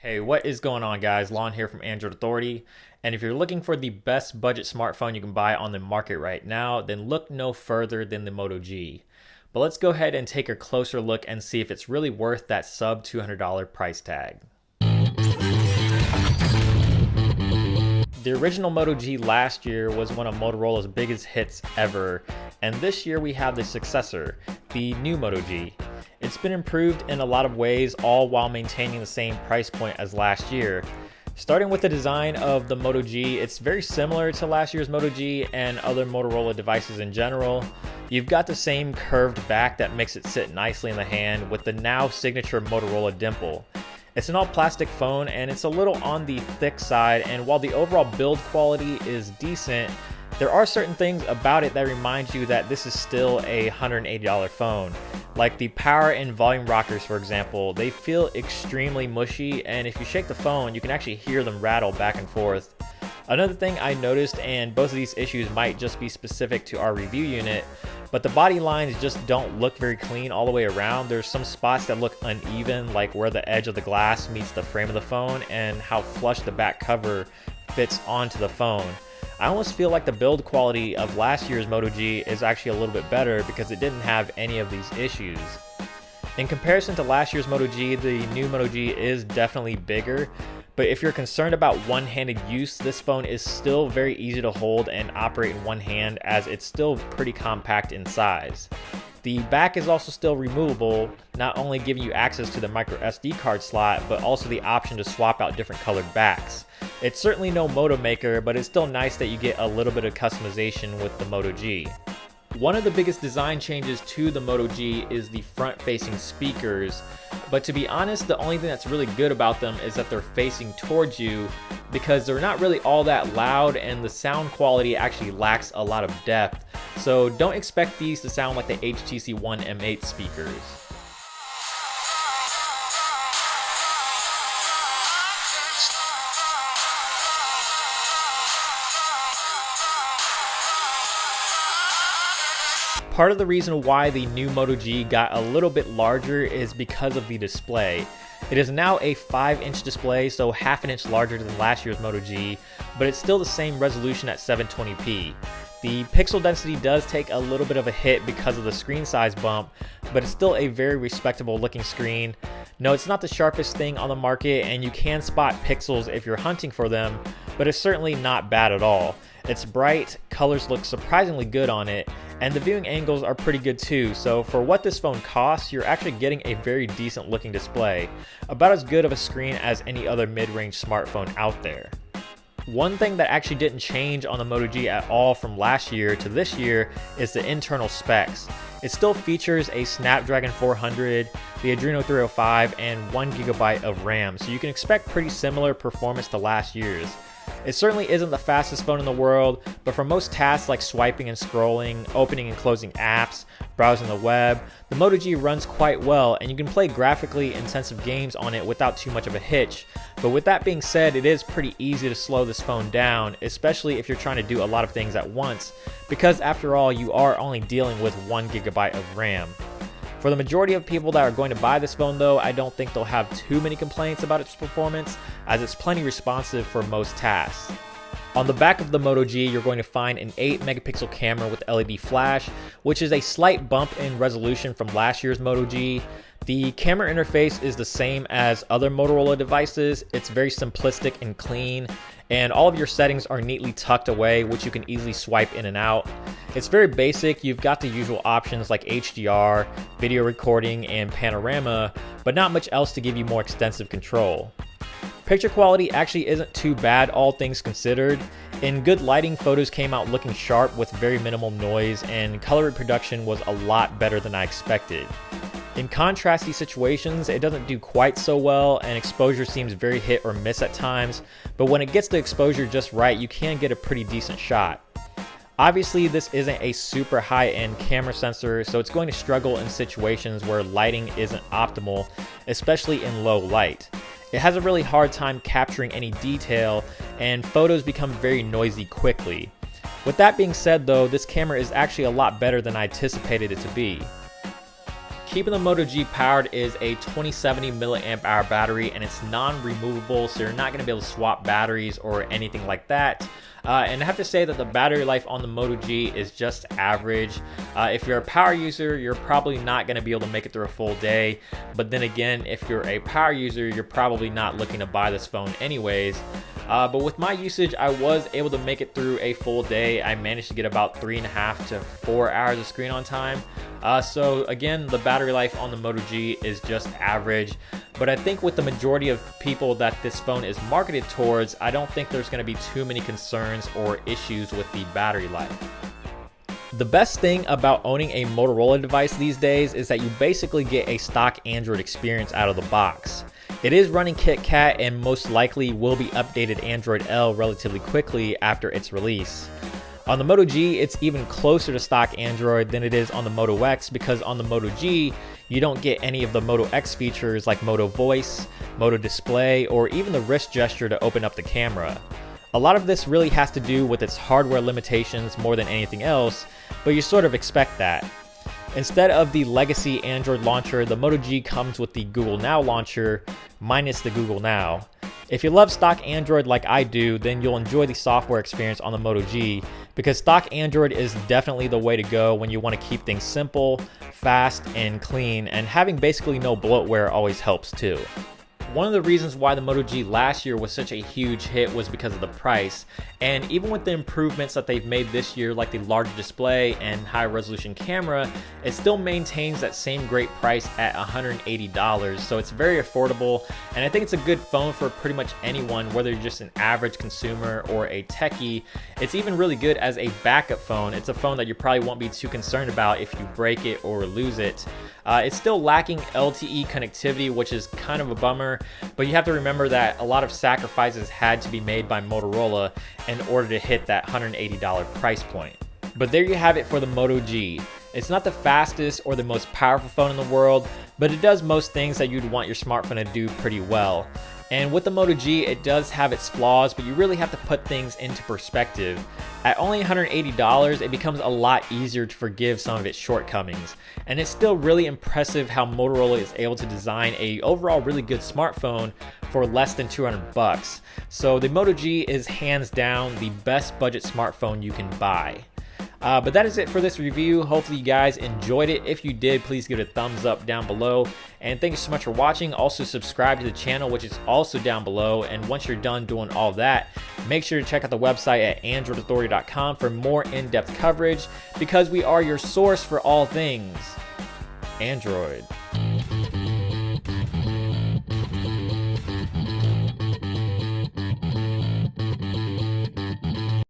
Hey, what is going on, guys? Lanh here from Android Authority. And if you're looking for the best budget smartphone you can buy on the market right now, then look no further than the Moto G. But let's go ahead and take a closer look and see if it's really worth that sub $200 price tag. The original Moto G last year was one of Motorola's biggest hits ever, and this year we have the successor, the new Moto G. It's been improved in a lot of ways, all while maintaining the same price point as last year. Starting with the design of the Moto G, it's very similar to last year's Moto G and other Motorola devices in general. You've got the same curved back that makes it sit nicely in the hand with the now signature Motorola dimple. It's an all plastic phone and it's a little on the thick side, and while the overall build quality is decent, there are certain things about it that remind you that this is still a $180 phone. Like the power and volume rockers, for example, they feel extremely mushy, and if you shake the phone, you can actually hear them rattle back and forth. Another thing I noticed, and both of these issues might just be specific to our review unit, but the body lines just don't look very clean all the way around. There's some spots that look uneven, like where the edge of the glass meets the frame of the phone and how flush the back cover fits onto the phone. I almost feel like the build quality of last year's Moto G is actually a little bit better because it didn't have any of these issues. In comparison to last year's Moto G, the new Moto G is definitely bigger, but if you're concerned about one-handed use, this phone is still very easy to hold and operate in one hand, as it's still pretty compact in size. The back is also still removable, not only giving you access to the micro SD card slot, but also the option to swap out different colored backs. It's certainly no Moto Maker, but it's still nice that you get a little bit of customization with the Moto G. One of the biggest design changes to the Moto G is the front-facing speakers, but to be honest, the only thing that's really good about them is that they're facing towards you, because they're not really all that loud and the sound quality actually lacks a lot of depth, so don't expect these to sound like the HTC One M8 speakers. Part of the reason why the new Moto G got a little bit larger is because of the display. It is now a 5-inch display, so half an inch larger than last year's Moto G, but it's still the same resolution at 720p. The pixel density does take a little bit of a hit because of the screen size bump, but it's still a very respectable looking screen. No, it's not the sharpest thing on the market, and you can spot pixels if you're hunting for them, but it's certainly not bad at all. It's bright, colors look surprisingly good on it, and the viewing angles are pretty good too, so for what this phone costs, you're actually getting a very decent looking display. About as good of a screen as any other mid-range smartphone out there. One thing that actually didn't change on the Moto G at all from last year to this year is the internal specs. It still features a Snapdragon 400, the Adreno 305, and 1GB of RAM, so you can expect pretty similar performance to last year's. It certainly isn't the fastest phone in the world, but for most tasks like swiping and scrolling, opening and closing apps, browsing the web, the Moto G runs quite well, and you can play graphically intensive games on it without too much of a hitch. But with that being said, it is pretty easy to slow this phone down, especially if you're trying to do a lot of things at once, because after all, you are only dealing with 1GB of RAM. For the majority of people that are going to buy this phone though, I don't think they'll have too many complaints about its performance, as it's plenty responsive for most tasks. On the back of the Moto G, you're going to find an 8-megapixel camera with LED flash, which is a slight bump in resolution from last year's Moto G. The camera interface is the same as other Motorola devices. It's very simplistic and clean, and all of your settings are neatly tucked away, which you can easily swipe in and out. It's very basic. You've got the usual options like HDR, video recording, and panorama, but not much else to give you more extensive control. Picture quality actually isn't too bad, all things considered. In good lighting, photos came out looking sharp with very minimal noise, and color reproduction was a lot better than I expected. In contrasty situations, it doesn't do quite so well, and exposure seems very hit or miss at times, but when it gets the exposure just right, you can get a pretty decent shot. Obviously, this isn't a super high-end camera sensor, so it's going to struggle in situations where lighting isn't optimal, especially in low light. It has a really hard time capturing any detail, and photos become very noisy quickly. With that being said though, this camera is actually a lot better than I anticipated it to be. Keeping the Moto G powered is a 2070 milliamp hour battery, and it's non-removable, so you're not going to be able to swap batteries or anything like that. And I have to say that the battery life on the Moto G is just average. If you're a power user, you're probably not going to be able to make it through a full day. But then again, if you're a power user, you're probably not looking to buy this phone anyways. But with my usage, I was able to make it through a full day. I managed to get about 3.5 to 4 hours of screen on time. So again, the battery life on the Moto G is just average. But I think with the majority of people that this phone is marketed towards, I don't think there's going to be too many concerns or issues with the battery life. The best thing about owning a Motorola device these days is that you basically get a stock Android experience out of the box. It is running KitKat and most likely will be updated Android L relatively quickly after its release. On the Moto G, it's even closer to stock Android than it is on the Moto X, because on the Moto G, you don't get any of the Moto X features like Moto Voice, Moto Display, or even the wrist gesture to open up the camera. A lot of this really has to do with its hardware limitations more than anything else, but you sort of expect that. Instead of the legacy Android launcher, the Moto G comes with the Google Now launcher, minus the Google Now. If you love stock Android like I do, then you'll enjoy the software experience on the Moto G, because stock Android is definitely the way to go when you want to keep things simple, fast, and clean, and having basically no bloatware always helps too. One of the reasons why the Moto G last year was such a huge hit was because of the price, and even with the improvements that they've made this year, like the larger display and high resolution camera, it still maintains that same great price at $180, so it's very affordable, and I think it's a good phone for pretty much anyone, whether you're just an average consumer or a techie. It's even really good as a backup phone. It's a phone that you probably won't be too concerned about if you break it or lose it. It's still lacking LTE connectivity, which is kind of a bummer, but you have to remember that a lot of sacrifices had to be made by Motorola in order to hit that $180 price point. But there you have it for the Moto G. It's not the fastest or the most powerful phone in the world, but it does most things that you'd want your smartphone to do pretty well. And with the Moto G, it does have its flaws, but you really have to put things into perspective. At only $180, it becomes a lot easier to forgive some of its shortcomings. And it's still really impressive how Motorola is able to design a overall really good smartphone for less than 200 bucks. So the Moto G is hands down the best budget smartphone you can buy. But that is it for this review. Hopefully you guys enjoyed it. If you did, please give it a thumbs up down below. And thank you so much for watching. Also subscribe to the channel, which is also down below. And once you're done doing all that, make sure to check out the website at androidauthority.com for more in-depth coverage, because we are your source for all things Android.